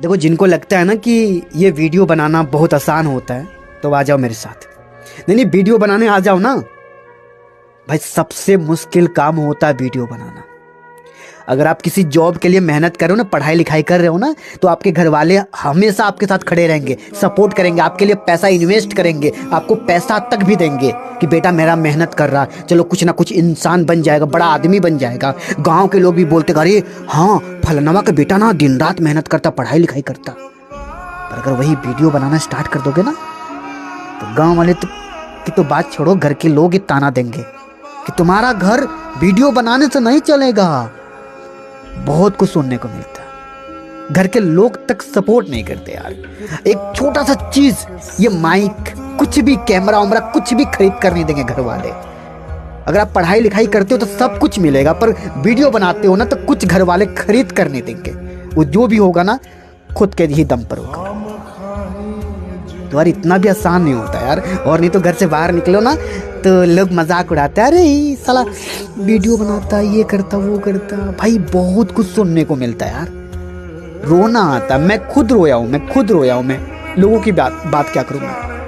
देखो, जिनको लगता है ना कि ये वीडियो बनाना बहुत आसान होता है तो आ जाओ मेरे साथ। नहीं, वीडियो बनाने आ जाओ ना भाई। सबसे मुश्किल काम होता है वीडियो बनाना। अगर आप किसी जॉब के लिए मेहनत कर रहे हो ना, पढ़ाई लिखाई कर रहे हो ना, तो आपके घर वाले हमेशा आपके साथ खड़े रहेंगे, सपोर्ट करेंगे, आपके लिए पैसा इन्वेस्ट करेंगे, आपको पैसा तक भी देंगे कि बेटा मेरा मेहनत कर रहा है, चलो कुछ ना कुछ इंसान बन जाएगा, बड़ा आदमी बन जाएगा। गांव के लोग भी बोलते अरे हाँ फलनवा का बेटा ना दिन रात मेहनत करता, पढ़ाई लिखाई करता। पर अगर वही वीडियो बनाना स्टार्ट कर दोगे ना तो गाँव वाले की तो बात छोड़ो, घर के लोग ही ताना देंगे कि तुम्हारा घर वीडियो बनाने से नहीं चलेगा। बहुत कुछ सुनने को मिलता है। घर के लोग तक सपोर्ट नहीं करते यार। एक छोटा सा चीज, ये माइक, कुछ भी कैमरा उमरा कुछ भी खरीद कर नहीं देंगे घर वाले। अगर आप पढ़ाई लिखाई करते हो तो सब कुछ मिलेगा, पर वीडियो बनाते हो ना तो कुछ घर वाले खरीद कर नहीं देंगे। वो जो भी होगा ना खुद के ही दम पर होगा। तो यार इतना भी आसान नहीं होता यार। और नहीं तो घर से बाहर निकलो ना तो लोग मजाक उड़ाते हैं, अरे साला वीडियो बनाता, ये करता वो करता। भाई बहुत कुछ सुनने को मिलता है यार। रोना आता, मैं खुद रोया हूँ, मैं लोगों की बात क्या करूँ मैं।